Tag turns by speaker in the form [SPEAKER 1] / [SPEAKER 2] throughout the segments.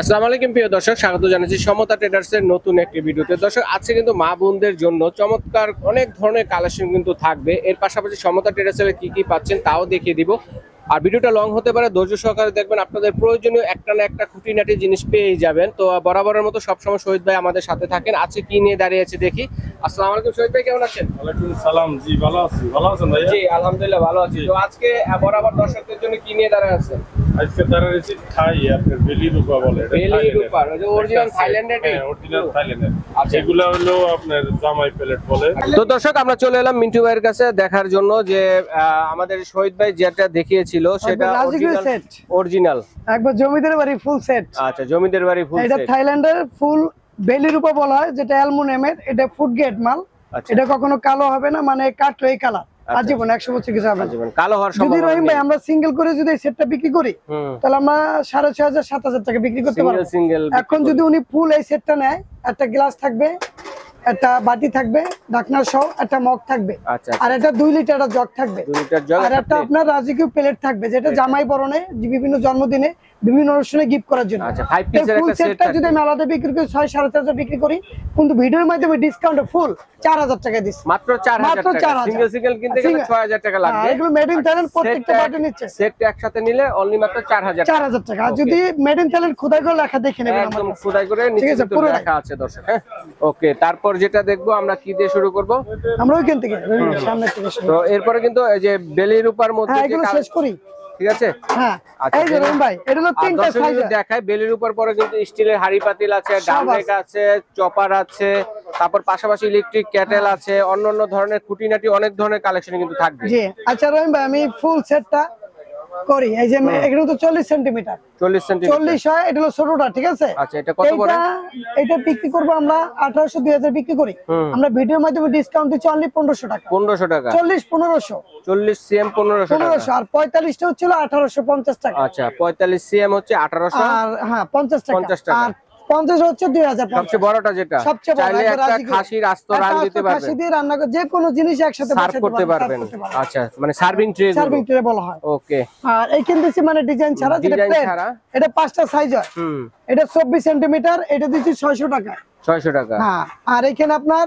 [SPEAKER 1] আসসালামু আলাইকুম প্রিয় দর্শক, স্বাগত জানাচ্ছি সমতা ট্রেডার্সের নতুন একটি ভিডিওতে। দর্শক, আজকে কিন্তু মা বোনদের জন্য চমৎকার অনেক ধরনের কালেকশন কিন্তু থাকবে। এর পাশাপাশি সমতা ট্রেডার্সের কি কি পাচ্ছেন তাও দেখিয়ে দিব। আর ভিডিওটা লং হতে পারে, ধৈর্য সহকারে দেখবেন, আপনাদের প্রয়োজনীয় একটা না একটা খুঁটিনাটি জিনিস পেয়ে যাবেন। তো বরাবরের মতো সবসময় শহীদ ভাই আমাদের সাথে থাকেন। আজকে কি নিয়ে দাঁড়িয়ে আছে দেখি। আসসালামু আলাইকুম শহীদ ভাই, কেমন আছেন?
[SPEAKER 2] ওয়ালাইকুম সালাম। জি ভালো আছি। ভালো আছেন ভাই?
[SPEAKER 1] জি আলহামদুলিল্লাহ ভালো আছি। তো আজকে বরাবর দর্শকদের জন্য কি নিয়ে দাঁড়িয়ে আছেন?
[SPEAKER 2] আজকে তারা রেসি থাই আপনার বেলি রূপা বলে।
[SPEAKER 1] বেলি রূপা, ওই যে অরিজিনাল থাইল্যান্ডের।
[SPEAKER 2] হ্যাঁ, অরিজিনাল থাইল্যান্ডের।
[SPEAKER 1] আচ্ছা,
[SPEAKER 2] এগুলা হলো আপনার জামাই প্লেট বলে।
[SPEAKER 1] তো দর্শক, আমরা চলে এলাম মিন্টু ভাইয়ের কাছে দেখার জন্য যে আমাদের শহীদ ভাই যেটা দেখিয়েছিল সেটা অরিজিনাল
[SPEAKER 3] একবার জমিদার বাড়ি ফুল সেট।
[SPEAKER 1] আচ্ছা, জমিদার বাড়ি ফুল সেট।
[SPEAKER 3] এটা থাইল্যান্ডের ফুল বেলি রূপা বলা হয়, যেটা অ্যালুমিনিয়ামের। এটা ফুড গ্রেড মাল। এটা কখনো কালো হবে না, মানে কাটলেই কালার আজীবন 100 বছর কিছু হবে না।
[SPEAKER 1] কালো হওয়ার
[SPEAKER 3] যদি রহিম ভাই আমরা সিঙ্গেল করে যদি এই সেটটা বিক্রি করি তাহলে আমরা 6,500 7,000 টাকা বিক্রি করতে পারবো। এখন যদি উনি ফুল এই সেটটা নেয়, একটা গ্লাস থাকবে, একটা বাটি থাকবে, ঢাকনা সহ একটা মগ থাকবে, আর একটা 2 লিটার জগ থাকবে, আর একটা আপনার রাজকীয় প্লেট থাকবে, যেটা জামাই বরণে, বিভিন্ন জন্মদিনে, বিভিন্ন অনুষ্ঠানে গিফট করার জন্য। ফুল সেটটা যদি আমি আলাদা বিক্রি করি 6,500 বিক্রি করি, কিন্তু ভিডিওর মাধ্যমে ডিসকাউন্টে ফুল 4,000 টাকা দিচ্ছি।
[SPEAKER 1] মাত্র 4,000 টাকা। সিঙ্গেল সিঙ্গেল কিনতে গেলে 6,000 টাকা লাগবে।
[SPEAKER 3] এগুলো মেড ইন থাইল্যান্ড, প্রত্যেকটা বাটি নিচ্ছে।
[SPEAKER 1] সেটটা একসাথে নিলে অনলি মাত্র 4,000
[SPEAKER 3] টাকা। আর যদি মেড ইন থাইল্যান্ড খোদাই করে লেখা দেখে নেবেন,
[SPEAKER 1] একদম খোদাই করে নিচে কিন্তু লেখা আছে দর্শক। হ্যাঁ, ওকে। তারপর যেটা দেখবো আমরা কি দিয়ে শুরু করব?
[SPEAKER 3] আমরা ওইখান থেকে সামনে থেকে শুরু।
[SPEAKER 1] তো এরপরে কিন্তু এই যে বেলির উপর মধ্যে যে
[SPEAKER 3] এগুলো শেষ করি,
[SPEAKER 1] ঠিক আছে?
[SPEAKER 3] হ্যাঁ। এই যে রহিম ভাই, এটা হলো তিনটা সাইজ
[SPEAKER 1] দেখায়। বেলির উপর পরে কিন্তু স্টিলের হাড়ি পাতিল আছে, ডামরেক আছে, চপার আছে, তারপর পাশাপাশি ইলেকট্রিক ক্যাটেল আছে, অন্যান্য ধরনের খুঁটিনাটি অনেক ধরনের কালেকশন কিন্তু থাকবে।
[SPEAKER 3] জি আচ্ছা রহিম ভাই, আমি ফুল সেটটা করি। এই যে এগুলো তো 40 সেন্টিমিটার 40 হয়, এটা হলো ছোটটা, ঠিক আছে?
[SPEAKER 1] আচ্ছা, এটা কত বড়?
[SPEAKER 3] এটা বিক্রি করব আমরা 1800 2000 বিক্রি করি। আমরা ভিডিওর মাধ্যমে ডিসকাউন্ট দিচ্ছি অনলি 1500 টাকা।
[SPEAKER 1] 1500 টাকা।
[SPEAKER 3] 40 1500
[SPEAKER 1] 40 সিএম 1500
[SPEAKER 3] আর 45 টা হচ্ছে 1850 টাকা।
[SPEAKER 1] আচ্ছা, 45 সিএম হচ্ছে 1800
[SPEAKER 3] আর হ্যাঁ 50 টাকা।
[SPEAKER 1] 50 টাকা।
[SPEAKER 3] আর 50 হচ্ছে 2000।
[SPEAKER 1] সবচেয়ে বড়টা যেটা, চাইলে একটা খাসির আস্ত রান দিতে পারবেন,
[SPEAKER 3] খাসি দিয়ে রান্না করে যে কোনো জিনিস একসাথে
[SPEAKER 1] সার্ভ করতে পারবেন। আচ্ছা, মানে সার্ভিং ট্রে
[SPEAKER 3] বলা হয়।
[SPEAKER 1] ওকে।
[SPEAKER 3] আর এইখান দিছি মানে ডিজাইন ছাড়া, যেটা প্লেন, এটা 5টা সাইজ হয়। এটা 24 সেন্টিমিটার, এটা দিচ্ছি 600 টাকা।
[SPEAKER 1] 600 টাকা।
[SPEAKER 3] হ্যাঁ। আর এখানে আপনার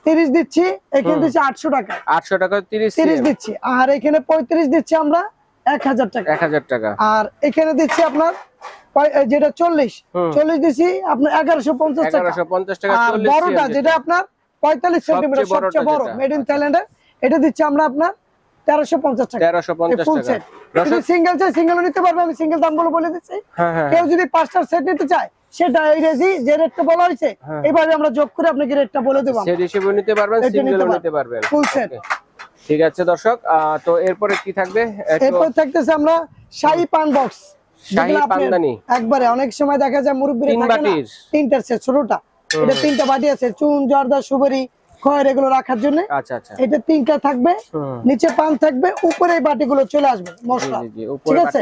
[SPEAKER 3] 30 দিচ্ছি, এখানে দিচ্ছি 800 টাকা।
[SPEAKER 1] 800 টাকা 30
[SPEAKER 3] দিচ্ছি। আর এখানে 35 দিচ্ছি আমরা 1000 টাকা।
[SPEAKER 1] 1000 টাকা।
[SPEAKER 3] আর এখানে দিচ্ছি আপনার যেটা 40 দিচ্ছি আপনার 1150 টাকা।
[SPEAKER 1] 1150 টাকা।
[SPEAKER 3] আর বড়টা যেটা আপনার 45 সেন্টিমিটার, সবচেয়ে বড় মেড ইন থাইল্যান্ডের, এটা দিচ্ছি আমরা আপনার 1350 টাকা।
[SPEAKER 1] 1350 টাকা।
[SPEAKER 3] যদি সিঙ্গেল চাই সিঙ্গেলও নিতে পারবে, আমি সিঙ্গেল দাম বলে দিচ্ছি। কেউ যদি 5টার সেট নিতে চায়, সেটা এই যে রেটটা বলা হয়েছে, এইভাবে আমরা যোগ করে আপনাকে রেটটা বলে দেব।
[SPEAKER 1] সেট হিসেবে নিতে পারবেন, সিঙ্গেলও নিতে পারবেন,
[SPEAKER 3] ফুল সেট।
[SPEAKER 1] ঠিক আছে দর্শক। তো এরপরে কি থাকবে?
[SPEAKER 3] এরপর থাকতেছে আমরা শাহী পান বক্স,
[SPEAKER 1] শাহী পানদানি।
[SPEAKER 3] একবারে অনেক সময় দেখা যায় মুরব্বিরা থাকে না, 3টার সেট ছোটটা, এটা 3টা বাটি আছে, চুন, জর্দা, সুপারি, খয়ের, এগুলো রাখার জন্য।
[SPEAKER 1] আচ্ছা আচ্ছা,
[SPEAKER 3] এটা 3টা থাকবে, নিচে পান থাকবে, উপরে এই বাটিগুলো চলে আসবে মশলা, ঠিক আছে?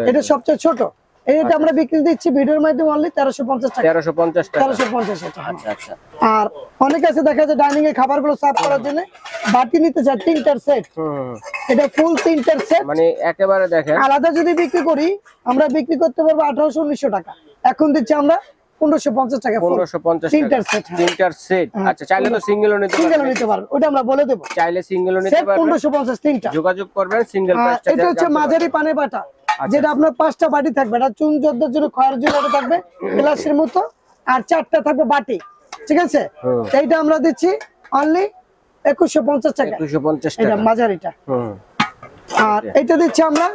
[SPEAKER 3] এটা সবচেয়ে ছোট। এটা আমরা বিক্রি দিচ্ছি ভিডিওর মাধ্যমে অনলি 1350 টাকা।
[SPEAKER 1] 1350 টাকা।
[SPEAKER 3] 1350 টাকা।
[SPEAKER 1] আচ্ছা আচ্ছা।
[SPEAKER 3] আর অনেক আছে দেখা যায় ডাইনিং এ খাবারগুলো সার্ভ করার জন্য বাটি নিতে চায় 3টার সেট। এটা ফুল 3টার সেট,
[SPEAKER 1] মানে একেবারে দেখেন
[SPEAKER 3] আলাদা যদি বিক্রি করি আমরা বিক্রি করতে পারবো 1800 1900 টাকা। এখন দিচ্ছি আমরা 1550 টাকা।
[SPEAKER 1] 1550 টাকা
[SPEAKER 3] 3টার সেট।
[SPEAKER 1] 3টার সেট। আচ্ছা, চাইলে তো সিঙ্গেলও নিতে পারবেন।
[SPEAKER 3] ওটা আমরা বলে দেব, চাইলে
[SPEAKER 1] সিঙ্গেলও নিতে পারবেন।
[SPEAKER 3] 1550 3টা।
[SPEAKER 1] যোগাযোগ করবেন, সিঙ্গেল প্রাইসটা।
[SPEAKER 3] এটা হচ্ছে মাঝারি পানে বাটা, যেটা আপনার 5টা বাটি থাকবে, এটা চুন জর্দার জন্য, খয়ের জন্য এটা থাকবে গ্লাসের মতো, আর 4টা থাকবে বাটি, ঠিক আছে? এইটা আমরা দিচ্ছি অনলি 2150 টাকা।
[SPEAKER 1] 2150 টাকা
[SPEAKER 3] এটা মাঝারিটা। আর এটা দিচ্ছি আমরা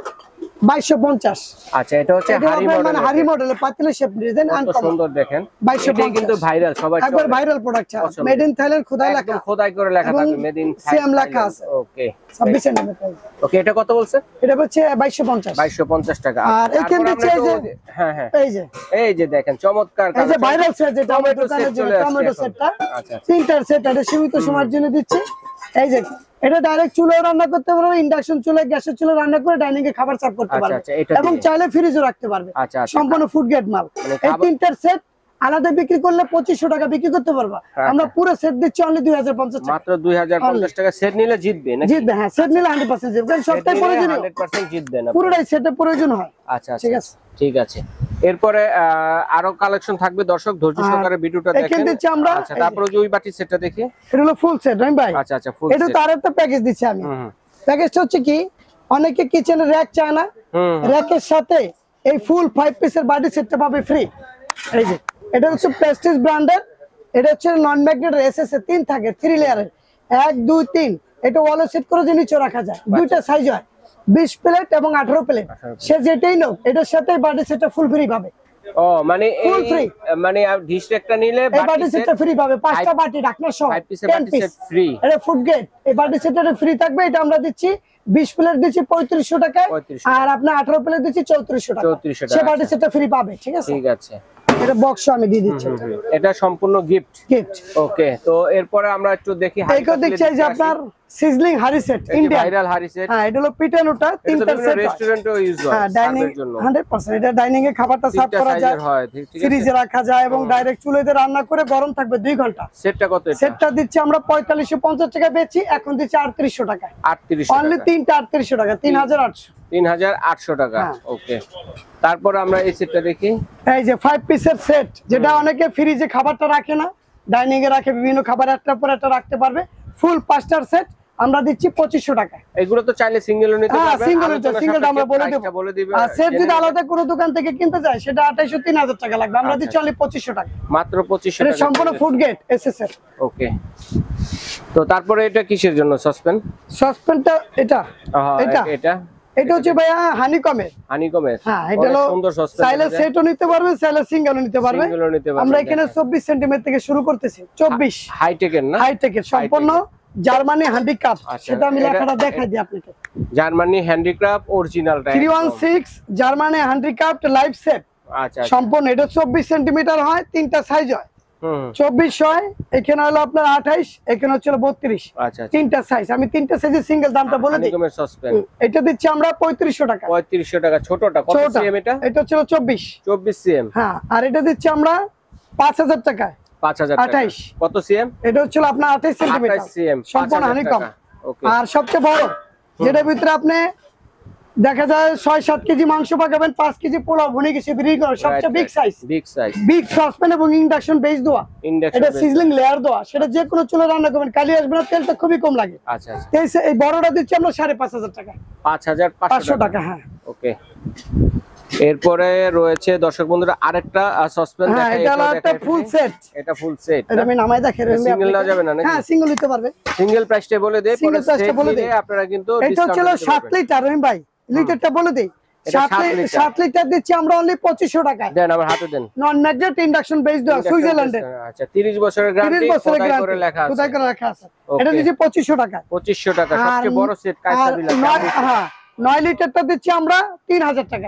[SPEAKER 3] 2250।
[SPEAKER 1] আচ্ছা, এটা হচ্ছে হাড়ি মডেল,
[SPEAKER 3] মানে হাড়ি মডেল, পাতিলের শেপ ডিজাইন,
[SPEAKER 1] কত সুন্দর দেখেন।
[SPEAKER 3] 2250
[SPEAKER 1] কিন্তু ভাইরাল, সবাই
[SPEAKER 3] একবার viral product, made in Thailand, খোদাই লেখা,
[SPEAKER 1] একদম খোদাই করে লেখা থাকবে, মেড ইন
[SPEAKER 3] সেম লেখা আছে।
[SPEAKER 1] ওকে।
[SPEAKER 3] 26 সেন্টিমিটার।
[SPEAKER 1] ওকে, এটা কত বলছে?
[SPEAKER 3] এটা হচ্ছে 2250।
[SPEAKER 1] 2250 টাকা।
[SPEAKER 3] আর এখানে দিচ্ছে এই যে,
[SPEAKER 1] হ্যাঁ হ্যাঁ,
[SPEAKER 3] এই যে
[SPEAKER 1] দেখেন চমৎকার
[SPEAKER 3] এই যে ভাইরাল সেট, যেটা টমেটো সেটটা 3টার সেট, এটা সীমিত সময়ের জন্য দিচ্ছি। এই যে এটা ডাইরেক্ট চুলায় রান্না করতে পারবে, ইন্ডাকশন চুলায়, গ্যাসের চুলায় রান্না করে ডাইনিং এ খাবার সার্ভ করতে পারবে, এবং চাইলে ফ্রিজও রাখতে পারবে। সম্পূর্ণ ফুড গ্রেড মাল। এই 3টার সেট আলাদা বিক্রি করলে 2500 টাকা বিক্রি করতে পারবা, আমরা পুরো সেট দিচ্ছি অনলি 2050 টাকা।
[SPEAKER 1] মাত্র 2050 টাকা। সেট নিলে জিতবে নাকি?
[SPEAKER 3] জিতবে, হ্যাঁ, সেট নিলে 100% জিতবে, কারণ সবটাই প্রয়োজন,
[SPEAKER 1] 100% জিতবে না,
[SPEAKER 3] পুরোটাই সেটের প্রয়োজন হয়।
[SPEAKER 1] আচ্ছা,
[SPEAKER 3] ঠিক আছে,
[SPEAKER 1] ঠিক আছে। এরপরে আরো কালেকশন থাকবে, দর্শক ধৈর্য সহকারে ভিডিওটা দেখেন।
[SPEAKER 3] এখান থেকে আমরা
[SPEAKER 1] আচ্ছা, তারপরে যে ওই বাটি সেটটা দেখি।
[SPEAKER 3] এটা হলো ফুল সেট রাইম ভাই।
[SPEAKER 1] আচ্ছা আচ্ছা, ফুল
[SPEAKER 3] এটা
[SPEAKER 1] সেট।
[SPEAKER 3] তো আরেকটা প্যাকেজ দিচ্ছি আমি। প্যাকেজটা হচ্ছে কি, অনেকে কিচেনে র‍্যাক চায় না, র‍্যাকের সাথে এই ফুল 5 পিসের বাটি সেটটা পাবে ফ্রি। এই যে এটা হচ্ছে প্রেস্টিজ ব্র্যান্ডের, এটা হচ্ছে নন ম্যাগনেট এসএস এ 3 থাকে, 3 লেয়ারের, 1 2 3। এটা ওয়ালে সেট করে যে নিচে রাখা যায়, দুইটা সাইজ হয়, 20 প্লেট এবং 18 প্লেট। সে যেটাই নাও এটার সাথে বাটি সেটটা ফুল ফ্রি পাবে।
[SPEAKER 1] ও মানে
[SPEAKER 3] ফুল ফ্রি,
[SPEAKER 1] মানে ডিশ একটা নিলে
[SPEAKER 3] এই বাটি সেটটা ফ্রি পাবে, 5টা বাটি ঢাকনা সহ
[SPEAKER 1] 5 পিসের বাটি সেট ফ্রি।
[SPEAKER 3] এটা ফুড গ্রেড, এই বাটি সেটটা ফ্রি থাকবে। এটা আমরা দিচ্ছি 20 প্লেট দিচ্ছি 3500 টাকায়, আর আপনি 18 প্লেট দিচ্ছি 3400 টাকা।
[SPEAKER 1] 3400 টাকা,
[SPEAKER 3] সে বাটি সেটটা ফ্রি পাবে। ঠিক আছে,
[SPEAKER 1] ঠিক আছে।
[SPEAKER 3] এটা বক্স আমি দিয়ে দিচ্ছি,
[SPEAKER 1] এটা সম্পূর্ণ গিফট। ওকে, তো এরপরে আমরা একটু দেখি।
[SPEAKER 3] এইটা দেখছি এই যে আপনার সিজলিং হাড়ি সেট, ইন্ডিয়ান
[SPEAKER 1] ভাইরাল হাড়ি সেট।
[SPEAKER 3] হ্যাঁ, এটা হলো পিটানোটা 3টা সেট,
[SPEAKER 1] রেস্টুরেন্টেও ইউজ হয়,
[SPEAKER 3] হ্যাঁ ডাইনিং 100%। এটা ডাইনিং এ খাবারটা সার্ভ করা যায়, ফ্রিজে রাখা যায় এবং ডাইরেক্ট চুলাতে রান্না করে গরম থাকবে 2 ঘন্টা।
[SPEAKER 1] সেটটা কত? এটা
[SPEAKER 3] সেটটা দিচ্ছি আমরা 4550 টাকা বেচি, এখন দিচ্ছি 3800 টাকা।
[SPEAKER 1] 3800
[SPEAKER 3] অনলি 3টা 3800 টাকা, 3800।
[SPEAKER 1] 3800 টাকা। ওকে, তারপর আমরা এই সেটটা দেখি।
[SPEAKER 3] এই যে 5 পিসের সেট, যেটা অনেকে ফ্রিজে খাবারটা রাখে না, ডাইনিং এ রাখে, বিভিন্ন খাবার একটার পর একটা রাখতে পারবে। ফুল 5টার সেট আমরা দিচ্ছি 2500 টাকা।
[SPEAKER 1] এগুলো তো চাইলে সিঙ্গেলও নিতে পারবে।
[SPEAKER 3] হ্যাঁ, সিঙ্গেলটা আমরা বলে দেব। আর সেট যদি আলাদা কোনো দোকান থেকে কিনতে যায় সেটা 2800 3000 টাকা লাগবে, আমরা দিচ্ছি অনলি 2500 টাকা,
[SPEAKER 1] মাত্র 2500
[SPEAKER 3] এটা
[SPEAKER 1] টাকা।
[SPEAKER 3] সম্পূর্ণ ফুড গ্রেড এসএসএর।
[SPEAKER 1] ওকে, তো তারপরে এটা কিসের জন্য?
[SPEAKER 3] সসপেনটা এটা এটা হচ্ছে ভাইয়া হানিকমের। হ্যাঁ, এটা হলো
[SPEAKER 1] সুন্দর সসপেন,
[SPEAKER 3] চাইলে সেটও নিতে পারবে, চাইলে সিঙ্গেলও নিতে পারবে। আমরা এখানে 24 সেন্টিমিটার থেকে শুরু করতেছি, 24
[SPEAKER 1] হাইটেকের না,
[SPEAKER 3] হাইটেকের সম্পূর্ণ জার্মানি হ্যান্ডিক্রাফট। সেটা আমি লেখাটা দেখাই দিই আপনাকে।
[SPEAKER 1] জার্মানি হ্যান্ডিক্রাফট অরিজিনালটা
[SPEAKER 3] 316 জার্মানি হ্যান্ডিক্রাফট লাইভ সেট।
[SPEAKER 1] আচ্ছা,
[SPEAKER 3] সম্পূর্ণ এটা 24 সেন্টিমিটার হয়, 3টা সাইজ হয়। 24 হয়, এখানে হলো আপনার 28, এখানে হচ্ছে 32।
[SPEAKER 1] আচ্ছা,
[SPEAKER 3] 3টা সাইজ। আমি 3টা সাইজের সিঙ্গেল দামটা বলে দিই।
[SPEAKER 1] হানিকমের সসপেন
[SPEAKER 3] এটা দিচ্ছি আমরা 3500 টাকা।
[SPEAKER 1] 3500 টাকা। ছোটটা কত সিএম?
[SPEAKER 3] এটা হচ্ছে 24
[SPEAKER 1] সিএম।
[SPEAKER 3] হ্যাঁ, আর এটা দিচ্ছি আমরা 5000 টাকা।
[SPEAKER 1] 5000 টাকা।
[SPEAKER 3] 28
[SPEAKER 1] কত সিএম?
[SPEAKER 3] এটা হচ্ছে আপনার 28 সেন্টিমিটার
[SPEAKER 1] সিএম,
[SPEAKER 3] সম্পূর্ণ হানিকম।
[SPEAKER 1] ওকে,
[SPEAKER 3] আর সবচেয়ে বড়, যেটার ভিতরে আপনি দেখা যায় 6-7 কেজি মাংস পাকাবেন, 5 কেজি পোলাও ভুনে গেছে বিক্রি করে, সবচেয়ে বিগ সাইজ, বিগ সসপ্যান এবং ইন্ডাকশন বেস দেওয়া, এটা সিজলিং লেয়ার দেওয়া, সেটা যে কোনো চুলে রান্না করবেন, কালি আসবে না, তেলটা খুবই কম লাগে।
[SPEAKER 1] আচ্ছা আচ্ছা,
[SPEAKER 3] এই বড়টা দিচ্ছি আমরা 5500 টাকা।
[SPEAKER 1] 5500
[SPEAKER 3] টাকা। হ্যাঁ,
[SPEAKER 1] ওকে। এরপরে রয়েছে দর্শক বন্ধুরা আরেকটা সসপ্যান
[SPEAKER 3] দেখাই, এটা হলো একটা ফুল সেট।
[SPEAKER 1] এটা ফুল সেট,
[SPEAKER 3] এটা আমি নামাই দেখাই।
[SPEAKER 1] সিঙ্গেল না যাবে না নাকি?
[SPEAKER 3] হ্যাঁ, সিঙ্গেল নিতে পারবে।
[SPEAKER 1] সিঙ্গেল প্রাইসটা বলে দেই, পরে সেট নিলে আপনারা কিন্তু
[SPEAKER 3] এটা হচ্ছে 7 লিটার রহিম ভাই, লিটারটা বলে দেই। 7 লিটার দিচ্ছি আমরা অনলি 2500 টাকায়।
[SPEAKER 1] দেন আমার হাতে দেন।
[SPEAKER 3] নন ম্যাগনেট ইন্ডাকশন বেস দেওয়া, সুইজারল্যান্ডের।
[SPEAKER 1] আচ্ছা, 30 বছরের গ্যারান্টি, খোদাই করে লেখা আছে,
[SPEAKER 3] খোদাই করে লেখা আছে। এটা দিচ্ছি 2500 টাকা।
[SPEAKER 1] 2500 টাকা। সবচেয়ে বড় সেট কাইসাবিলা।
[SPEAKER 3] হ্যাঁ, 9 লিটারটা দিচ্ছি আমরা 3000 টাকা।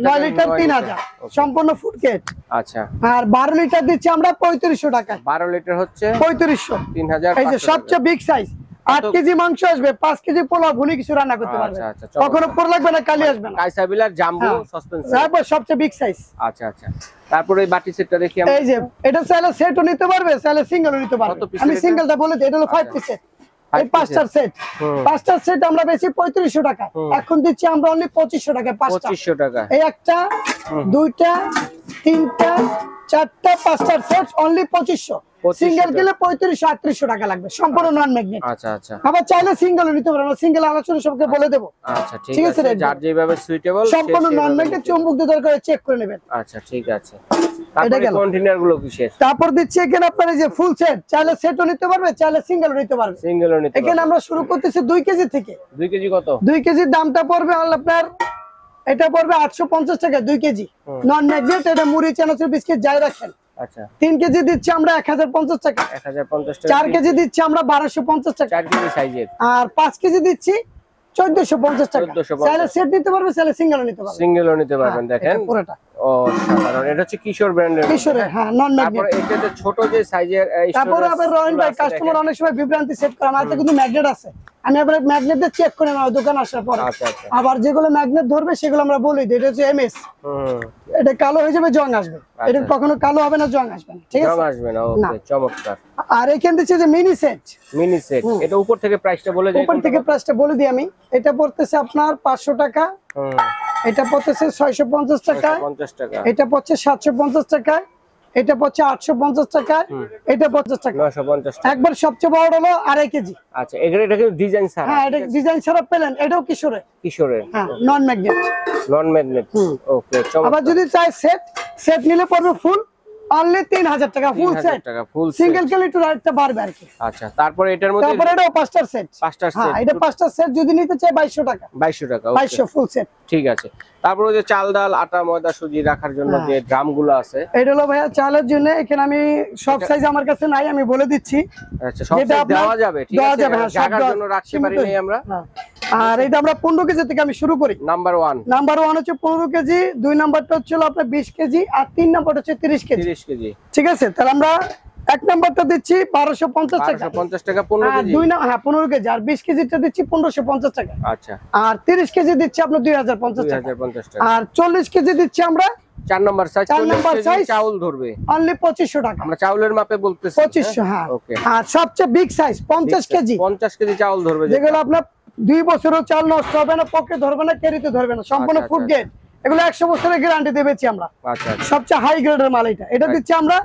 [SPEAKER 3] 9 লিটার 3000 সম্পূর্ণ ফুড গ্রেড।
[SPEAKER 1] আচ্ছা,
[SPEAKER 3] আর 12 লিটার দিচ্ছি আমরা 3500 টাকা।
[SPEAKER 1] 12 লিটার হচ্ছে
[SPEAKER 3] 3500।
[SPEAKER 1] 3000।
[SPEAKER 3] এই যে সবচেয়ে বিগ সাইজ, 8 কেজি মাংস আসবে, 5 কেজি পোলাও ভুনি কিছু রান্না করতে পারবে, কখনো পড় লাগবে না, কালি আসবে না।
[SPEAKER 1] কাইসাবিলার জাম্বো সাসপেন্স,
[SPEAKER 3] তারপর সবচেয়ে বিগ সাইজ।
[SPEAKER 1] আচ্ছা আচ্ছা, তারপরে এই বাটি সেটটা দেখি আমরা।
[SPEAKER 3] এই যে এটা চাইলে সেটও নিতে পারবে, চাইলে সিঙ্গেলও নিতে পারবে। আমি সিঙ্গেলটা বলে দিই, এটা হলো 5 পিস সেট। এই 5টার সেট, 5টার সেট আমরা বেশি 3500 টাকা, এখন দিচ্ছি আমরা অনলি 2500 টাকা।
[SPEAKER 1] 2500 টাকা।
[SPEAKER 3] এই একটা, দুইটা, তিনটা, চারটা, 5টার সেট অনলি 2500। সিঙ্গেল গেলে 3500 3800 টাকা লাগবে, সম্পূর্ণ নন ম্যাগনেট।
[SPEAKER 1] আচ্ছা আচ্ছা,
[SPEAKER 3] আবার চাইলে সিঙ্গেলও নিতে পারবে, সিঙ্গেল আলোচনা সবকে বলে দেব।
[SPEAKER 1] আচ্ছা ঠিক আছে, যার যেভাবে সুইটেবল,
[SPEAKER 3] সম্পূর্ণ নন ম্যাগনেট, চুম্বক দিয়ে দরকার চেক করে নেবেন।
[SPEAKER 1] আচ্ছা ঠিক আছে। তারপরে কন্টেইনার গুলো কিসের?
[SPEAKER 3] তারপর দিচ্ছি এখানে আপনার এই যে ফুল সেট, চাইলে সেটও নিতে পারবে, চাইলে সিঙ্গেলও নিতে পারবে।
[SPEAKER 1] সিঙ্গেলও নিতে পারবে।
[SPEAKER 3] এখানে আমরা শুরু করতেছি 2 কেজি থেকে।
[SPEAKER 1] 2 কেজি কত?
[SPEAKER 3] 2 কেজির দামটা পড়বে আপনার, এটা পড়বে 850 টাকা 2 কেজি নন ম্যাগনেট। এটা মুড়ি চানাচুর বিস্কিট যাই রাখেন।
[SPEAKER 1] আচ্ছা,
[SPEAKER 3] 3 কেজি দিচ্ছি আমরা 1050 টাকা।
[SPEAKER 1] 1050 টাকা।
[SPEAKER 3] 4 কেজি দিচ্ছি আমরা 1250 টাকা।
[SPEAKER 1] 4 কেজি সাইজের।
[SPEAKER 3] আর 5 কেজি দিচ্ছি 1450 টাকা। চাইলে সেট নিতে পারবে, চাইলে সিঙ্গেলও নিতে পারবে।
[SPEAKER 1] সিঙ্গেলও নিতে পারবেন। দেখেন
[SPEAKER 3] পুরোটা।
[SPEAKER 1] ও সাধারণ, এটা হচ্ছে কিশোর ব্র্যান্ডের।
[SPEAKER 3] কিশোরের, হ্যাঁ, নন ম্যাগনেট।
[SPEAKER 1] তারপর এটা যে ছোট যে সাইজের,
[SPEAKER 3] তারপর আবার রয়্যাল ভাই কাস্টমার অনেক সময় বিভ্রান্তি সেট করে, আমাদের কিন্তু ম্যাগনেট আছে, আমি আবার ম্যাগনেট দিয়ে চেক করে নেব দোকান আসার পর।
[SPEAKER 1] আচ্ছা আচ্ছা,
[SPEAKER 3] আবার যেগুলো ম্যাগনেট ধরবে সেগুলো আমরা বলি দিই, এটা হচ্ছে এমএস। এটা কালো হয়ে যাবে, জং আসবে। এটা কখনো কালো হবে না, জং আসবে না। ঠিক আছে,
[SPEAKER 1] জং আসবে না। ওকে, চমৎকার।
[SPEAKER 3] আর এখান থেকে যে মিনি সেট,
[SPEAKER 1] মিনি সেট, এটা উপর থেকে প্রাইসটা বলে যাই।
[SPEAKER 3] উপর থেকে প্রাইসটা বলে দিই আমি। এটা পড়তেছে আপনার 500 টাকা। এটা পড়তেছে 650 টাকা,
[SPEAKER 1] 50 টাকা,
[SPEAKER 3] এটা পড়ছে 750 টাকা, এটা পড়ছে 850 টাকা, এটা 50 টাকা।
[SPEAKER 1] 950 টাকা।
[SPEAKER 3] একবার সবচেয়ে বড় হলো 2.5 কেজি।
[SPEAKER 1] আচ্ছা, এটা কিন্তু ডিজাইন ছাড়া।
[SPEAKER 3] হ্যাঁ, এটা ডিজাইন ছাড়া পেলেন, এটাও কিশোরের।
[SPEAKER 1] কিশোরের,
[SPEAKER 3] হ্যাঁ, নন ম্যাগনেট।
[SPEAKER 1] নন ম্যাগনেট। ওকে,
[SPEAKER 3] আবার যদি চাই সেট নিলে পড়বে ফুল অনলি 3000 টাকা, ফুল সেট।
[SPEAKER 1] টাকা ফুল
[SPEAKER 3] সিঙ্গেল কেলে একটু রেটটা বাড়বে আর কি।
[SPEAKER 1] আচ্ছা, তারপরে এটার মধ্যে
[SPEAKER 3] তারপরে এটাও 5টার সেট।
[SPEAKER 1] 5টার
[SPEAKER 3] হ্যাঁ,
[SPEAKER 1] সেট,
[SPEAKER 3] এটা 5টার সেট যদি নিতে চাই 2200 টাকা।
[SPEAKER 1] 2200 টাকা।
[SPEAKER 3] 2200 ফুল সেট।
[SPEAKER 1] ঠিক আছে। তারপরে যে চাল ডাল আটা ময়দা সুজি রাখার জন্য যে ড্রামগুলো আছে,
[SPEAKER 3] এটা হলো ভাইয়া চালের জন্য। এখানে আমি সব সাইজ আমার কাছে নাই, আমি বলে দিচ্ছি।
[SPEAKER 1] আচ্ছা, সব সাইজ দেওয়া যাবে, ঠিক
[SPEAKER 3] দেওয়া
[SPEAKER 1] আছে,
[SPEAKER 3] যাবে, হ্যাঁ, সব
[SPEAKER 1] জায়গার
[SPEAKER 3] দেওয়া
[SPEAKER 1] জন্য রাখতে পারি নাই আমরা।
[SPEAKER 3] হ্যাঁ। আর এটা আমরা 15 কেজি থেকে আমি শুরু করি।
[SPEAKER 1] নাম্বার 1
[SPEAKER 3] হচ্ছে 15 কেজি, 2 নাম্বারটা হচ্ছে আপনার 20 কেজি, আর 3 নাম্বারটা হচ্ছে 30 কেজি।
[SPEAKER 1] 30 কেজি।
[SPEAKER 3] ঠিক আছে, তাহলে আমরা 1 নাম্বারটা দিচ্ছি 1250 টাকা।
[SPEAKER 1] 1250 টাকা 15 কেজি।
[SPEAKER 3] 15 কেজি, আর 20 কেজিটা দিচ্ছি 1550 টাকা।
[SPEAKER 1] আচ্ছা,
[SPEAKER 3] আর 30 কেজি দিচ্ছি আপনার 2050 টাকা।
[SPEAKER 1] 2050 টাকা।
[SPEAKER 3] আর 40 কেজি দিচ্ছি আমরা
[SPEAKER 1] 4 number size,
[SPEAKER 3] 4
[SPEAKER 1] 40
[SPEAKER 3] number
[SPEAKER 1] KG
[SPEAKER 3] size
[SPEAKER 1] চাউল ধরবে
[SPEAKER 3] অনলি 2500 টাকা।
[SPEAKER 1] আমরা চাউলের মাপে বলতেছি
[SPEAKER 3] 2500, হ্যাঁ।
[SPEAKER 1] ওকে।
[SPEAKER 3] আর সবচেয়ে বিগ সাইজ 50 কেজি,
[SPEAKER 1] 50 কেজি চাউল ধরবে,
[SPEAKER 3] যেগুলো আপনার 2 বছরও চাল নষ্ট হবে না, পকে ধরবে না, কেরিতে ধরবে না, সম্পূর্ণ
[SPEAKER 1] আচ্ছা,
[SPEAKER 3] ফুড
[SPEAKER 1] আচ্ছা।
[SPEAKER 3] গ্রেড। এগুলো 100 বছরের গ্যারান্টি দেবেছি আমরা।
[SPEAKER 1] আচ্ছা, আচ্ছা।
[SPEAKER 3] সবচেয়ে হাই গ্রেডের মাল এটা। এটা দিচ্ছি আমরা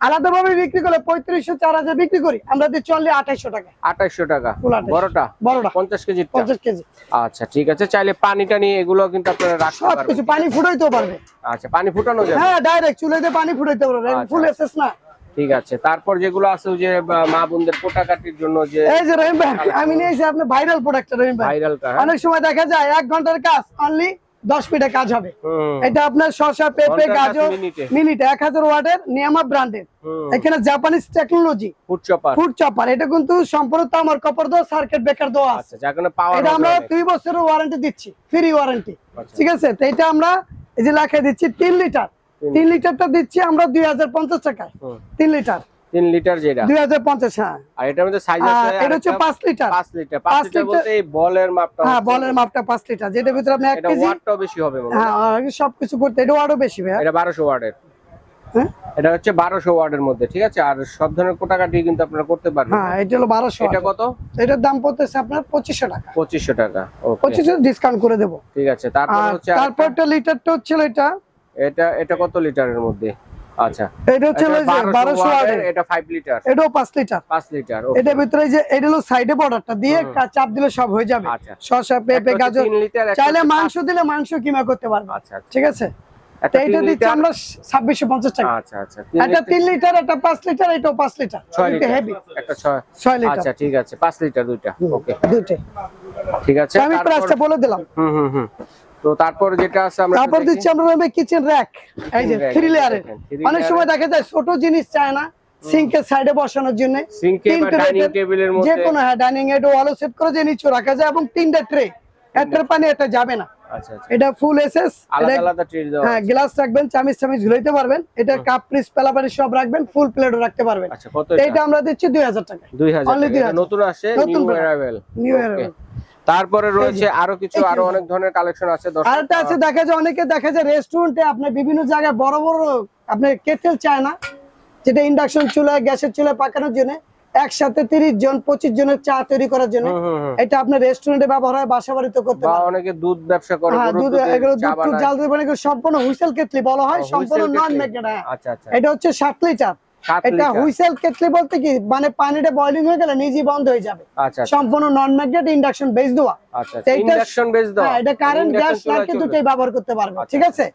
[SPEAKER 3] আলাদাভাবে বিক্রি করলে 3500 4000 বিক্রি করি, আমরা দিচ্ছি অনলি 2800 টাকা।
[SPEAKER 1] 2800 টাকা
[SPEAKER 3] ফুল 2800
[SPEAKER 1] বড়টা 50 কেজি।
[SPEAKER 3] 50 কেজি।
[SPEAKER 1] আচ্ছা, ঠিক আছে। চাইলে পানিটা নিয়ে এগুলো কিন্তু আপনারা রাখতে
[SPEAKER 3] সব
[SPEAKER 1] পারবেন।
[SPEAKER 3] কিছু পানি ফুটাইতেও পারবে।
[SPEAKER 1] আচ্ছা, পানি ফুটানো যাবে।
[SPEAKER 3] হ্যাঁ, ডাইরেক্ট চুলাতে পানি ফুটাইতে পারবে,
[SPEAKER 1] আচ্ছা,
[SPEAKER 3] ফুল এসএস না।
[SPEAKER 1] ঠিক আছে। তারপর যেগুলো আছে ওই যে মা বোনদের পোটাকাটির জন্য যে
[SPEAKER 3] এই যে রহিম ভাই, আমি নিয়েছি আপনি ভাইরাল প্রোডাক্ট রহিম ভাই।
[SPEAKER 1] ভাইরাল কা,
[SPEAKER 3] অনেক সময় দেখা যায় 1 ঘন্টার কাজ অনলি 10 মিনিটে কাজ হবে। এটা আপনার শসা, পেঁপে,
[SPEAKER 1] ঘন্টার কাজ
[SPEAKER 3] গাজর
[SPEAKER 1] মিনিটে।
[SPEAKER 3] মিনিটে 1000 ওয়াটের নিয়ামা ব্র্যান্ডের। এখানে Japanese technology
[SPEAKER 1] food chopper.
[SPEAKER 3] Food chopper. এটা কিন্তু সম্পূর্ণ তামার কপার দেওয়া, সার্কিট ব্রেকার দেওয়া আছে।
[SPEAKER 1] আচ্ছা, যার কারণে পাওয়ার
[SPEAKER 3] এটা আমরা 2 বছরের ওয়ারেন্টি দিচ্ছি, ফ্রি ওয়ারেন্টি।
[SPEAKER 1] আচ্ছা।
[SPEAKER 3] ঠিক আছে, তো এটা আমরা এই যে লেখা দিচ্ছি 3 লিটার। 3 লিটারটা দিচ্ছি আমরা 2050 টাকায়। 3 লিটার
[SPEAKER 1] 3 লিটার যেটা
[SPEAKER 3] 2050। হ্যাঁ,
[SPEAKER 1] আর এটার মধ্যে সাইজ আছে,
[SPEAKER 3] এটা হচ্ছে 5 লিটার।
[SPEAKER 1] 5 লিটার। 5 লিটার বলতে এই বলের মাপটা।
[SPEAKER 3] হ্যাঁ, বলের মাপটা 5 লিটার, যেটার ভিতরে আপনি 1
[SPEAKER 1] এটা
[SPEAKER 3] কেজি।
[SPEAKER 1] ওয়াটটাও বেশি হবে মনে হয়।
[SPEAKER 3] হ্যাঁ, সবকিছু করতে এটা আরো বেশি ভাই।
[SPEAKER 1] এটা 1200 ওয়াটের।
[SPEAKER 3] হ্যাঁ,
[SPEAKER 1] এটা হচ্ছে 1200 ওয়াটের মধ্যে, ঠিক আছে। আর সব ধরনের পোটাকাটি কিন্তু আপনারা করতে পারবেন।
[SPEAKER 3] হ্যাঁ, এটা হলো 1200।
[SPEAKER 1] এটা কত?
[SPEAKER 3] এটার দাম পড়তেছে আপনার 2500 টাকা।
[SPEAKER 1] 2500 টাকা। ওকে,
[SPEAKER 3] 2500 ডিসকাউন্ট করে দেব।
[SPEAKER 1] ঠিক আছে। তারপর
[SPEAKER 3] আর
[SPEAKER 1] হচ্ছে
[SPEAKER 3] তারপরটা লিটারটা হচ্ছে
[SPEAKER 1] এটা কত লিটারের মধ্যে? আচ্ছা,
[SPEAKER 3] এটা হচ্ছে
[SPEAKER 1] এটা
[SPEAKER 3] 1200 ওয়াটের।
[SPEAKER 1] এটা 5 লিটার।
[SPEAKER 3] এটাও 5 লিটার।
[SPEAKER 1] 5 লিটার।
[SPEAKER 3] এটার ভিতরে যে এটা হলো সাইডে বর্ডারটা দিয়ে চাপ দিলে সব হয়ে যাবে।
[SPEAKER 1] আচ্ছা।
[SPEAKER 3] শসা, পেঁপে, গাজর,
[SPEAKER 1] 3 লিটার।
[SPEAKER 3] চাইলে মাংস দিলে মাংস কিমা করতে পারবে।
[SPEAKER 1] আচ্ছা,
[SPEAKER 3] ঠিক আছে। তো এটা দিচ্ছি আমরা 2650 টাকা।
[SPEAKER 1] আচ্ছা, আচ্ছা।
[SPEAKER 3] এটা 3 লিটার, এটা 5 লিটার, এটাও 5 লিটার।
[SPEAKER 1] 6 লিটার।
[SPEAKER 3] হেভি
[SPEAKER 1] একটা
[SPEAKER 3] 6 লিটার।
[SPEAKER 1] আচ্ছা, ঠিক আছে। 5 লিটার দুইটা। ওকে,
[SPEAKER 3] দুইটা।
[SPEAKER 1] ঠিক আছে।
[SPEAKER 3] আমি প্রাইসটা বলে দিলাম।
[SPEAKER 1] হুম। তো তারপর যেটা আছে আমরা
[SPEAKER 3] তারপর দিচ্ছি আমরা কিচেন র‍্যাক, এই যে 3 লেয়ারের।
[SPEAKER 1] three
[SPEAKER 3] অনেক সময় দেখা যায় ছোট জিনিস চায় না, সিঙ্কের সাইডে বসানোর জন্য।
[SPEAKER 1] সিঙ্কে বা ডাইনিং টেবিলের মধ্যে
[SPEAKER 3] যে কোনো, হ্যাঁ, ডাইনিং এর ওয়ালও সেট করে যে নিচে রাখা যায়, এবং 3টা ট্রে, একটার পানি এটা যাবে না।
[SPEAKER 1] আচ্ছা, আচ্ছা।
[SPEAKER 3] এটা ফুল এসএস।
[SPEAKER 1] আলাদা আলাদা ট্রে দাও।
[SPEAKER 3] হ্যাঁ, গ্লাস রাখবেন, চামিচ ঝুলাইতে পারবেন। এটা কাপ, পিস, পেলাপানি সব রাখবেন, ফুল প্লেটও রাখতে পারবেন।
[SPEAKER 1] আচ্ছা, কত
[SPEAKER 3] এটা আমরা দিচ্ছি 2000 টাকা।
[SPEAKER 1] 2000
[SPEAKER 3] Only
[SPEAKER 1] টাকা। এটা
[SPEAKER 3] 2000
[SPEAKER 1] নতুন আসে,
[SPEAKER 3] নতুন
[SPEAKER 1] new
[SPEAKER 3] product।
[SPEAKER 1] Arrival.
[SPEAKER 3] New arrival.
[SPEAKER 1] তারপরে রয়েছে আরো কিছু, আরো অনেক ধরনের কালেকশন আছে।
[SPEAKER 3] আরেকটা আছে, দেখা যায় অনেকে দেখা যায় রেস্টুরেন্টে আপনি বিভিন্ন জায়গায় বড় বড় আপনি কেটেল চায় না, যেটা ইন্ডাকশন চুলায়, গ্যাসের চুলায় পাকানোর জন্য, একসাথে 30 জন 25 জনের চা তৈরি করার জন্য। এটা আপনার রেস্টুরেন্টে ব্যবহার হয়, বাসা বাড়িতে করতে
[SPEAKER 1] বা
[SPEAKER 3] পারেন।
[SPEAKER 1] অনেকে দুধ ব্যবসা করে,
[SPEAKER 3] হ্যাঁ, দুধ, এগুলো
[SPEAKER 1] চা
[SPEAKER 3] দুধ জাল দিয়ে বানায়, সম্পূর্ণ হুইসেল কেটলি বলা হয়, সম্পূর্ণ নন ম্যাগনেট।
[SPEAKER 1] আচ্ছা, আচ্ছা।
[SPEAKER 3] এটা হচ্ছে 7 লিটার।
[SPEAKER 1] 7
[SPEAKER 3] এটা
[SPEAKER 1] লিটার।
[SPEAKER 3] হুইসেল কেটলি বলতে কি, মানে পানিটা বয়লিং হয়ে গেলে নিজেই বন্ধ হয়ে যাবে।
[SPEAKER 1] আচ্ছা,
[SPEAKER 3] সম্পূর্ণ নন ম্যাগনেট, ইন্ডাকশন বেস দেওয়া।
[SPEAKER 1] আচ্ছা।
[SPEAKER 3] তো এটা-
[SPEAKER 1] ইন্ডাকশন বেস দাও।
[SPEAKER 3] হ্যাঁ, এটা কারেন্ট, গ্যাস, লাইট কিন্তু এটাই ব্যবহার করতে পারবে। ঠিক আছে,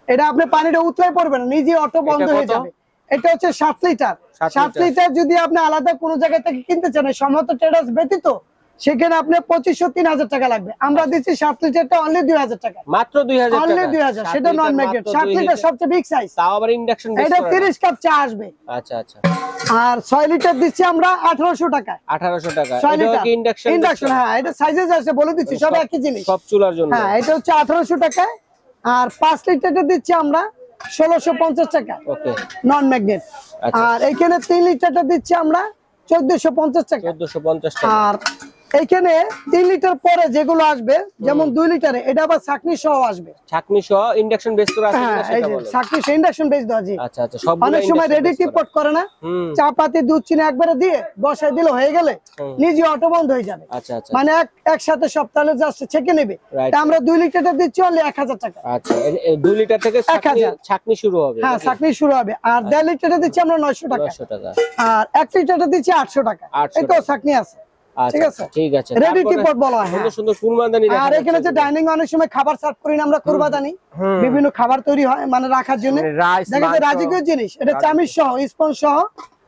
[SPEAKER 3] এটা আপনি পানিটা উতলাই পড়বে না, নিজেই অটো বন্ধ হয়ে যাবে। এটা হচ্ছে 7 লিটার। 7 লিটার যদি আপনি আলাদা কোনো জায়গা থেকে কিনতে চান, সমস্ত ট্রেডার্স ব্যতীত, সেখানে আপনি 2500 3000 টাকা লাগবে। আমরা দিচ্ছি 7 লিটারটা অনলি 2000 টাকা।
[SPEAKER 1] মাত্র 2000 টাকা।
[SPEAKER 3] অনলি 2000। সেটা নন ম্যাগনেট। 7 লিটার সবচেয়ে বিগ সাইজ।
[SPEAKER 1] তাও আবার ইন্ডাকশন বেস।
[SPEAKER 3] এটা 30 কাপ চা আসবে।
[SPEAKER 1] আচ্ছা, আচ্ছা।
[SPEAKER 3] আর 6 লিটার দিচ্ছি আমরা 1800 টাকা।
[SPEAKER 1] 1800 টাকা।
[SPEAKER 3] 6
[SPEAKER 1] এটা
[SPEAKER 3] লিটার
[SPEAKER 1] কি ইন্ডাকশন?
[SPEAKER 3] ইন্ডাকশন, হ্যাঁ, এটা সাইজেস আছে বলে দিচ্ছি, সব একই জিনিস।
[SPEAKER 1] সব চুলার জন্য।
[SPEAKER 3] হ্যাঁ, এটা হচ্ছে 1800 টাকা। আর 5 লিটারটা দিচ্ছি আমরা 1650 টাকা,
[SPEAKER 1] ওকে,
[SPEAKER 3] নন ম্যাগনেট।
[SPEAKER 1] আচ্ছা।
[SPEAKER 3] আর এখানে 3 লিটারটা দিচ্ছি আমরা 1450 টাকা।
[SPEAKER 1] 1450 টাকা।
[SPEAKER 3] আর এইখানে 3 লিটার পরে যেগুলো আসবে যেমন 2 লিটারে এটা আবার ছাকনি সহ আসবে।
[SPEAKER 1] ছাকনি সহ ইন্ডাকশন বেস করে আছে
[SPEAKER 3] হ্যাঁ,
[SPEAKER 1] কিনা
[SPEAKER 3] এই
[SPEAKER 1] সেটা
[SPEAKER 3] যে
[SPEAKER 1] বলেন।
[SPEAKER 3] ছাকনি সহ ইন্ডাকশন বেস দেওয়া জি।
[SPEAKER 1] আচ্ছা আচ্ছা, সবগুলো
[SPEAKER 3] অনেক সময় রেডি টিপট করে না, চা পাতি দুধ চিনি একবারে দিয়ে বসাই দিলে হয়ে গেলে নিজে অটো বন্ধ হয়ে যাবে।
[SPEAKER 1] আচ্ছা আচ্ছা
[SPEAKER 3] মানে একসাথে সপ্তাহে জাস্ট ছেঁকে নেবে।
[SPEAKER 1] Right.
[SPEAKER 3] তা আমরা 2 লিটারটা দিচ্ছি অনলি 1000 টাকা।
[SPEAKER 1] আচ্ছা, 2 লিটার থেকে
[SPEAKER 3] 1000
[SPEAKER 1] ছাকনি শুরু হবে।
[SPEAKER 3] হ্যাঁ, ছাকনি শুরু হবে। আর 1.5 লিটারটা দিচ্ছি আমরা 900 টাকা।
[SPEAKER 1] 900 টাকা।
[SPEAKER 3] আর 1 লিটারটা দিচ্ছি 800 টাকা।
[SPEAKER 1] 800
[SPEAKER 3] এই তো ছাকনি আছে। ঠিক আছে,
[SPEAKER 1] ঠিক আছে।
[SPEAKER 3] রেডি
[SPEAKER 1] তারপরে
[SPEAKER 3] টিপট বলা হয়।
[SPEAKER 1] সুন্দর সুন্দর কুরবানি দেখা
[SPEAKER 3] আর এখানে যে ডাইনিং অনেক সময় খাবার সার্ভ করি না আমরা কুরবানি, বিভিন্ন খাবার তৈরি হয় মানে রাখার জন্য।
[SPEAKER 1] রাইস
[SPEAKER 3] দেখা যায় রাজকীয় জিনিস, এটা চামিচ সহ স্পঞ্জ সহ,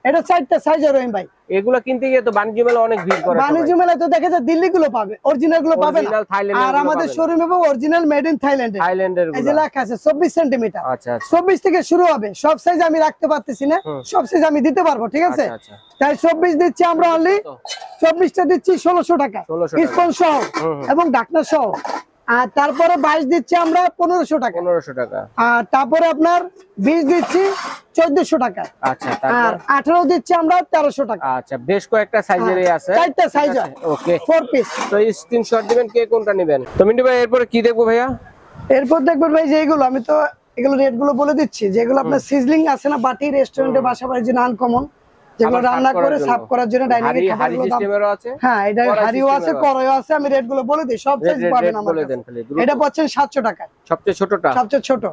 [SPEAKER 3] এটা 4টা সাইজের রহিম ভাই।
[SPEAKER 1] এগুলা কিনতে গিয়ে তো বাণিজ্য মেলা অনেক ভিড় করে।
[SPEAKER 3] বাণিজ্য মেলায় তো দেখা যায় দিল্লি গুলো পাবে, অরিজিনাল গুলো পাবে না। আর আমাদের শোরুমে পাবে অরিজিনাল মেড ইন থাইল্যান্ডে।
[SPEAKER 1] থাইল্যান্ডের
[SPEAKER 3] এই যে লেখা আছে 24 সেন্টিমিটার।
[SPEAKER 1] আচ্ছা আচ্ছা
[SPEAKER 3] 24 থেকে শুরু হবে। সব সাইজ আমি রাখতে পারতেছি না, সব সাইজ আমি দিতে পারবো। ঠিক আছে,
[SPEAKER 1] আচ্ছা
[SPEAKER 3] তাই 24 দিচ্ছি আমরা অনলি। 24টা দিচ্ছি 1600 টাকা
[SPEAKER 1] 1600 টাকা।
[SPEAKER 3] স্পঞ্জ সহ এবং ঢাকনা সহ। আর তারপরে 22 দিচ্ছি আমরা 1500 টাকা।
[SPEAKER 1] 1500 টাকা।
[SPEAKER 3] আর তারপরে আপনার 20 দিচ্ছি 1400 টাকা।
[SPEAKER 1] আচ্ছা,
[SPEAKER 3] আর
[SPEAKER 1] তারপর
[SPEAKER 3] 18 দিচ্ছি আমরা 1300 টাকা।
[SPEAKER 1] আচ্ছা, বেশ কয়েকটা সাইজেরই আছে।
[SPEAKER 3] 4টা সাইজ আছে।
[SPEAKER 1] ওকে,
[SPEAKER 3] 4 পিস।
[SPEAKER 1] তো স্ক্রিনশট দিবেন কে কোনটা নেবেন। তো মিন্টু ভাই এরপরে কি দেখবো ভাইয়া?
[SPEAKER 3] এরপর দেখবেন ভাই যে এইগুলো আমি তো এগুলো রেট গুলো বলে দিচ্ছি, যেগুলো আপনার সিজলিং আছে না বাটি রেস্টুরেন্টে বাসা বাড়ির জন্য আনকমন, যেগুলো রান্না করে সার্ভ করার জন্য ডাইনিং এর
[SPEAKER 1] হাড়ি
[SPEAKER 3] খাবারগুলো দাম।
[SPEAKER 1] সিস্টেমেরও আছে।
[SPEAKER 3] হ্যাঁ, এটা হাড়িও আছে, কড়াইও আছে। আমি রেট গুলো বলে দিই, সব সাইজ পাবেন আমার
[SPEAKER 1] বলে
[SPEAKER 3] কাছে।
[SPEAKER 1] দেন খালি দ্রুত।
[SPEAKER 3] এটা পাচ্ছেন 700 টাকা,
[SPEAKER 1] সবচেয়ে ছোটটা।
[SPEAKER 3] সবচেয়ে ছোট।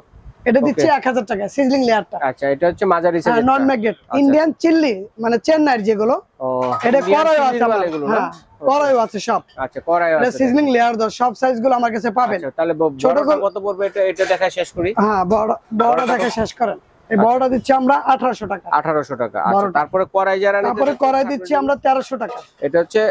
[SPEAKER 3] এটা দিচ্ছি 1000 টাকা সিজলিং লেয়ারটা।
[SPEAKER 1] আচ্ছা, এটা হচ্ছে মাঝারি সাইজের।
[SPEAKER 3] নন ম্যাগনেট ইন্ডিয়ান চিল্লি মানে চেন্নাইয়ের যেগুলো।
[SPEAKER 1] ও,
[SPEAKER 3] এটা
[SPEAKER 1] Indian
[SPEAKER 3] কড়াইও আছে
[SPEAKER 1] chilli
[SPEAKER 3] আমার।
[SPEAKER 1] মাল এগুলো না?
[SPEAKER 3] হ্যাঁ, কড়াইও আছে সব।
[SPEAKER 1] আচ্ছা, কড়াইও
[SPEAKER 3] এটা
[SPEAKER 1] আছে।
[SPEAKER 3] সিজলিং লেয়ার দাও, সব সাইজ গুলো আমার কাছে পাবেন।
[SPEAKER 1] আচ্ছা, তাহলে
[SPEAKER 3] ছোটগুলো
[SPEAKER 1] বড়টা কত পড়বে এটা দেখা শেষ করি।
[SPEAKER 3] হ্যাঁ, বড়টা দেখে শেষ করেন। এই বড়টা দিচ্ছি আমরা 1800 টাকা।
[SPEAKER 1] 1800 টাকা। আচ্ছা,
[SPEAKER 3] বড়টা।
[SPEAKER 1] তারপরে কড়াই যারা নিতে
[SPEAKER 3] তারপরে
[SPEAKER 1] চাচ্ছে,
[SPEAKER 3] কড়াই দিচ্ছি আমরা 1300 টাকা।
[SPEAKER 1] এটা হচ্ছে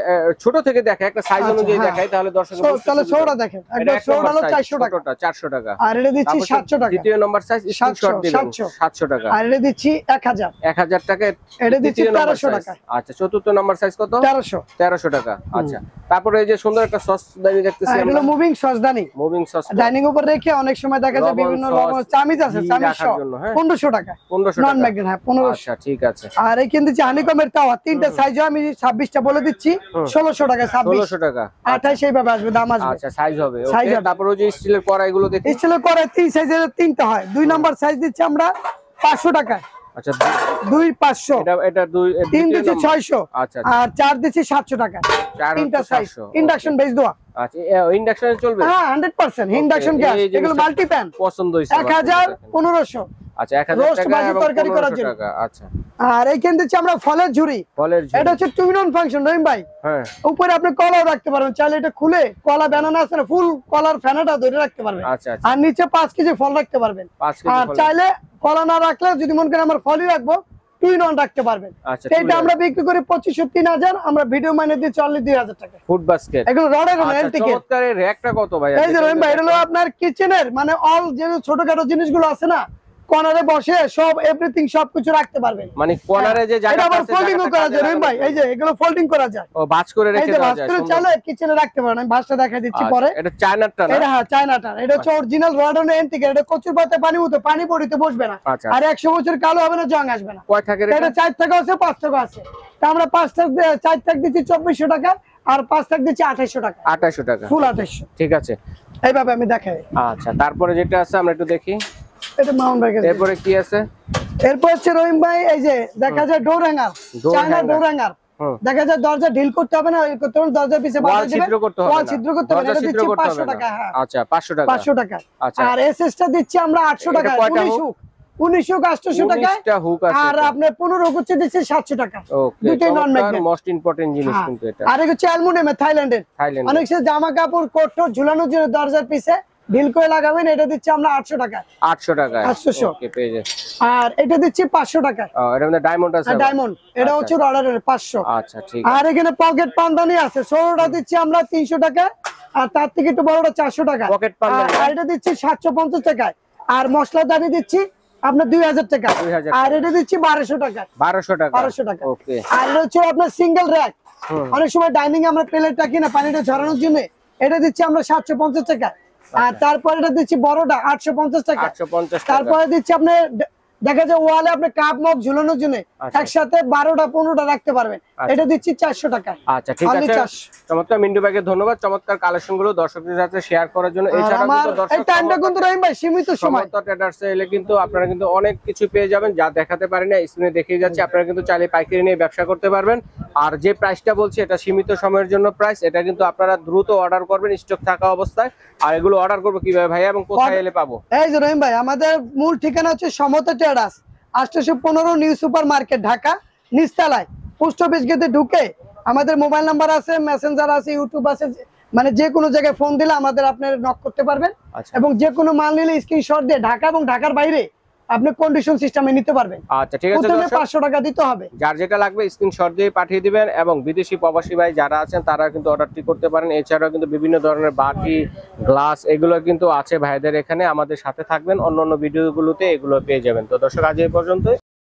[SPEAKER 1] ছোট থেকে দেখে একটা সাইজ
[SPEAKER 3] আচ্ছা,
[SPEAKER 1] অনুযায়ী
[SPEAKER 3] হ্যাঁ।
[SPEAKER 1] দেখাই, তাহলে দর্শক
[SPEAKER 3] তাহলে ছোটটা দেখেন, একদম ছোটটা হলো 400 টাকা।
[SPEAKER 1] 400 টাকা।
[SPEAKER 3] আর এটা দিচ্ছি
[SPEAKER 1] তারপর
[SPEAKER 3] 700 টাকা।
[SPEAKER 1] দ্বিতীয় নম্বর সাইজ স্ক্রিনশট দিবেন 700 টাকা।
[SPEAKER 3] আর এটা দিচ্ছি 1000।
[SPEAKER 1] 1000 টাকা।
[SPEAKER 3] এটা দিচ্ছি
[SPEAKER 1] দ্বিতীয় নম্বর
[SPEAKER 3] 1300
[SPEAKER 1] size।
[SPEAKER 3] টাকা।
[SPEAKER 1] আচ্ছা, চতুর্থ নম্বর সাইজ কত?
[SPEAKER 3] 1300
[SPEAKER 1] টাকা। আচ্ছা, তারপরে এই যে সুন্দর একটা সস দানি দেখতেছি
[SPEAKER 3] এগুলো
[SPEAKER 1] আমরা।
[SPEAKER 3] মুভিং সসদানি
[SPEAKER 1] মুভিং সস
[SPEAKER 3] ডাইনিং উপর রেখে অনেক সময় দেখা যায়
[SPEAKER 1] লবণ,
[SPEAKER 3] বিভিন্ন
[SPEAKER 1] সস,
[SPEAKER 3] লবণ চামিচ আছে,
[SPEAKER 1] ঘি
[SPEAKER 3] চামিচ
[SPEAKER 1] রাখার
[SPEAKER 3] সহ
[SPEAKER 1] জন্য, হ্যাঁ।
[SPEAKER 3] 1500 টাকা।
[SPEAKER 1] 1500
[SPEAKER 3] নন
[SPEAKER 1] টাকা।
[SPEAKER 3] ম্যাগনেট, হ্যাঁ 1500।
[SPEAKER 1] আচ্ছা, ঠিক আছে।
[SPEAKER 3] আর এই কিন্তু হানিকমের তাওয়া 3টা সাইজ আমি 26টা বলে দিচ্ছি 1600 টাকা।
[SPEAKER 1] 1600 টাকা।
[SPEAKER 3] 28 এইভাবে আসবে, দাম আসবে।
[SPEAKER 1] আচ্ছা, সাইজ হবে।
[SPEAKER 3] Size
[SPEAKER 1] ওকে,
[SPEAKER 3] হবে।
[SPEAKER 1] তারপর ওই যে স্টিলের কড়াইগুলো দেখি।
[SPEAKER 3] স্টিলের করে 3 সাইজের 3টা হয়। 2 নাম্বার সাইজ দিচ্ছি আমরা 500 টাকা।
[SPEAKER 1] আচ্ছা,
[SPEAKER 3] 2 500।
[SPEAKER 1] এটা
[SPEAKER 3] 3 দিচ্ছি 600।
[SPEAKER 1] আচ্ছা,
[SPEAKER 3] আর 4 দিচ্ছি 700 টাকা।
[SPEAKER 1] 4
[SPEAKER 3] 3টা সাইজ
[SPEAKER 1] 700
[SPEAKER 3] ইন্ডাকশন বেস দেওয়া।
[SPEAKER 1] আচ্ছা, ইন্ডাকশনে চলবে।
[SPEAKER 3] হ্যাঁ, 100% ইন্ডাকশন গ্যাস।
[SPEAKER 1] এই
[SPEAKER 3] এগুলো
[SPEAKER 1] জিনিসটা
[SPEAKER 3] মাল্টি প্যান।
[SPEAKER 1] পছন্দ হইছে।
[SPEAKER 3] 1000 1500।
[SPEAKER 1] আচ্ছা, 1000
[SPEAKER 3] রোস্ট
[SPEAKER 1] টাকা
[SPEAKER 3] ভাজি
[SPEAKER 1] এবং
[SPEAKER 3] তরকারি করার
[SPEAKER 1] 1500
[SPEAKER 3] জন্য।
[SPEAKER 1] টাকা। আচ্ছা,
[SPEAKER 3] আর এইখান দিচ্ছি আমরা ফলের ঝুড়ি।
[SPEAKER 1] ফলের ঝুড়ি।
[SPEAKER 3] এটা হচ্ছে টু ইন ওয়ান ফাংশন রহিম ভাই।
[SPEAKER 1] হ্যাঁ,
[SPEAKER 3] উপরে আপনি কলাও রাখতে পারবেন, চাইলে এটা খুলে কলা ব্যানানা আছে না, ফুল কলার ফেনাটা ধরে রাখতে পারবেন।
[SPEAKER 1] আচ্ছা আচ্ছা,
[SPEAKER 3] আর নিচে 5 কেজি ফল রাখতে পারবেন।
[SPEAKER 1] 5 কেজি
[SPEAKER 3] আর
[SPEAKER 1] ফল।
[SPEAKER 3] চাইলে কলা না রাখলে যদি মন করে আমার ফলই রাখবো, টু ইন ওয়ান রাখতে পারবেন।
[SPEAKER 1] আচ্ছা,
[SPEAKER 3] এটা আমরা বিক্রি করি 2500 3000, আমরা ভিডিও মাইনে দিচ্ছি অনলি 2000 টাকা।
[SPEAKER 1] Food basket.
[SPEAKER 3] এগুলো রডের
[SPEAKER 1] আচ্ছা,
[SPEAKER 3] এলটিকে।
[SPEAKER 1] চমৎকার। এই র‍্যাকটা কত ভাই?
[SPEAKER 3] এই যে রহিম ভাই, এটা হলো আপনার কিচেনের মানে অল যে ছোটখাটো জিনিসগুলো আছে না, কর্নারে বসে সব এভরিথিং সবকিছু রাখতে পারবেন।
[SPEAKER 1] মানে কর্নারে যে
[SPEAKER 3] এটা
[SPEAKER 1] জায়গা
[SPEAKER 3] আবার
[SPEAKER 1] আছে,
[SPEAKER 3] ফোল্ডিং করা যায় রহিম ভাই। এই যে এগুলো ফোল্ডিং করা যায়।
[SPEAKER 1] ও, ভাঁজ করে
[SPEAKER 3] এই
[SPEAKER 1] রেখে
[SPEAKER 3] যে
[SPEAKER 1] দেওয়া
[SPEAKER 3] ভাঁজ
[SPEAKER 1] যায়।
[SPEAKER 3] করে চাইলে কিচেনে রাখতে পারেন। আমি ভাঁজটা দেখাই দিচ্ছি পরে।
[SPEAKER 1] এটা চায়নাটা না?
[SPEAKER 3] এটা হ্যাঁ চায়নাটা। এটা হচ্ছে অরিজিনাল রডনের এন্টিক। এটা কচুর পাতে পানি মতো পানি পড়িতে বসবে না।
[SPEAKER 1] আচ্ছা।
[SPEAKER 3] আর 100 বছর কালো হবে না, জং আসবে না।
[SPEAKER 1] কয় থাকে
[SPEAKER 3] এটা 4 টাকা আছে, 5 টাকা আছে। তা আমরা 4 টাকা দিচ্ছি 2400 টাকা, আর 5 টাকা দিচ্ছি 2800 টাকা।
[SPEAKER 1] 2800 টাকা।
[SPEAKER 3] ফুল 2800।
[SPEAKER 1] ঠিক আছে।
[SPEAKER 3] এইভাবে আমি দেখাই।
[SPEAKER 1] আচ্ছা, তারপরে যেটা আছে আমরা একটু দেখি।
[SPEAKER 3] এটা মাউন্ট ব্যাগ।
[SPEAKER 1] এরপরে কি আছে?
[SPEAKER 3] এরপর হচ্ছে রহিম ভাই এই যে দেখা যায় ডোর হ্যাঙ্গার, চায়না ডোর হ্যাঙ্গার। দেখা যায় দরজা ঢিল করতে হবে না, ওই করতে হবে দরজার পিছে বাঁধা দিবেন।
[SPEAKER 1] ছিদ্র করতে হবে না।
[SPEAKER 3] ওয়াল ছিদ্র করতে হবে না। এটা দিচ্ছি 500 টাকা। হ্যাঁ,
[SPEAKER 1] আচ্ছা, 500 টাকা।
[SPEAKER 3] 500 টাকা।
[SPEAKER 1] আচ্ছা।
[SPEAKER 3] আর এসএসটা দিচ্ছি আমরা 800 টাকা। 19 হুক 800 টাকা।
[SPEAKER 1] 19টা হুক আছে।
[SPEAKER 3] আর আপনি 15 হুক হচ্ছে দিচ্ছি 700 টাকা।
[SPEAKER 1] ওকে,
[SPEAKER 3] দুটোই নন ম্যাগনেট।
[SPEAKER 1] মোস্ট ইম্পর্টেন্ট জিনিস কিন্তু এটা।
[SPEAKER 3] আর এটা হচ্ছে অ্যালুমিনিয়ামের, থাইল্যান্ডের। অনেক সে জামা কাপড় কোট টোট ঝুলানোর জন্য দরজার পিছে ঢিল করে লাগাবেন। এটা দিচ্ছি আমরা 800 টাকা।
[SPEAKER 1] 800 টাকা।
[SPEAKER 3] 800।
[SPEAKER 1] ওকে, পেয়ে যাবেন।
[SPEAKER 3] আর এটা দিচ্ছি 500 টাকা।
[SPEAKER 1] এর মধ্যে ডায়মন্ড আছে।
[SPEAKER 3] ডায়মন্ড, এটা হচ্ছে রডারের 500।
[SPEAKER 1] আচ্ছা, ঠিক
[SPEAKER 3] আর এখানে পকেট পানদানি আছে, ষোলোটা দিচ্ছি আমরা 300 টাকা। আর তার থেকে একটু বড়টা 400 টাকা।
[SPEAKER 1] পকেট পানদানি।
[SPEAKER 3] আর এটা দিচ্ছি 750 টাকায়। আর মশলা দানি দিচ্ছি আপনার 2000 টাকা।
[SPEAKER 1] 2000
[SPEAKER 3] আর এটা দিচ্ছি 1200 টাকা।
[SPEAKER 1] 1200 টাকা।
[SPEAKER 3] 1200 টাকা।
[SPEAKER 1] ওকে।
[SPEAKER 3] আর এটা হচ্ছে আপনার সিঙ্গেল র্যাক। অনেক সময় ডাইনিং এ আমরা প্লেট রাখি না পানিটা ঝরানোর জন্য, এটা দিচ্ছি আমরা 750 টাকা। আর তারপর এটা দিচ্ছি বড়টা 850 টাকা।
[SPEAKER 1] 850 টাকা।
[SPEAKER 3] তারপরে দিচ্ছি আপনার দেখা যায় ওয়ালে আপনি কাপ মগ ঝুলানোর জন্য
[SPEAKER 1] আচ্ছা।
[SPEAKER 3] একসাথে 12টা 15টা রাখতে পারবেন। এটা দিচ্ছি 400 টাকা।
[SPEAKER 1] আচ্ছা ঠিক
[SPEAKER 3] Only
[SPEAKER 1] আছে,
[SPEAKER 3] 400
[SPEAKER 1] চমৎকার মিন্টু ভাইকে ধন্যবাদ চমৎকার কালেকশন গুলো দর্শকদের সাথে শেয়ার করার জন্য।
[SPEAKER 3] আর
[SPEAKER 1] এছাড়া
[SPEAKER 3] আমার
[SPEAKER 1] কিন্তু
[SPEAKER 3] এই টাইমটা কিন্তু রহিম ভাই সীমিত সময়।
[SPEAKER 1] সমতা ট্রেডার্সে এলে কিন্তু আপনারা কিন্তু অনেক কিছু পেয়ে যাবেন যা দেখাতে পারি না, স্ক্রিনে দেখিয়ে যাচ্ছে। আপনারা কিন্তু চাইলে পাইকারি নিয়ে ব্যবসা করতে পারবেন। আর যে প্রাইসটা বলছি এটা সীমিত সময়ের জন্য প্রাইস, এটা কিন্তু আপনারা দ্রুত অর্ডার করবেন স্টক থাকা অবস্থায়। আর এগুলো অর্ডার করবো কিভাবে ভাইয়া এবং কোথায় এলে পাবো?
[SPEAKER 3] এই যে রহিম ভাই আমাদের মূল ঠিকানা হচ্ছে সমতা traders, 815 new super market, Dhaka নিচতলায়। পোস্ট অফিস গেটে ঢুকে আমাদের মোবাইল নাম্বার আছে, মেসেঞ্জার আছে, ইউটিউব আছে, মানে যে কোনো জায়গায় ফোন দিলে আমাদের আপনারা নক করতে পারবেন।
[SPEAKER 1] আচ্ছা।
[SPEAKER 3] এবং যে কোনো মাল নিলে স্ক্রিনশট দিয়ে ঢাকা এবং ঢাকার বাইরে আপনি কন্ডিশন সিস্টেমে নিতে পারবেন।
[SPEAKER 1] আচ্ছা ঠিক আছে,
[SPEAKER 3] প্রথমে
[SPEAKER 1] দর্শক
[SPEAKER 3] 500 টাকা দিতে হবে।
[SPEAKER 1] যার যেটা লাগবে স্ক্রিনশট দিয়ে পাঠিয়ে দিবেন। এবং বিদেশি প্রবাসী ভাই যারা আছেন তারা কিন্তু অর্ডারটি করতে পারেন। এছাড়াও কিন্তু বিভিন্ন ধরনের বাটি, গ্লাস এগুলো কিন্তু আছে ভাইদের এখানে। আমাদের সাথে থাকবেন, অন্য অন্য ভিডিওগুলোতে এগুলো পেয়ে যাবেন। তো দর্শক আজ এই পর্যন্ত।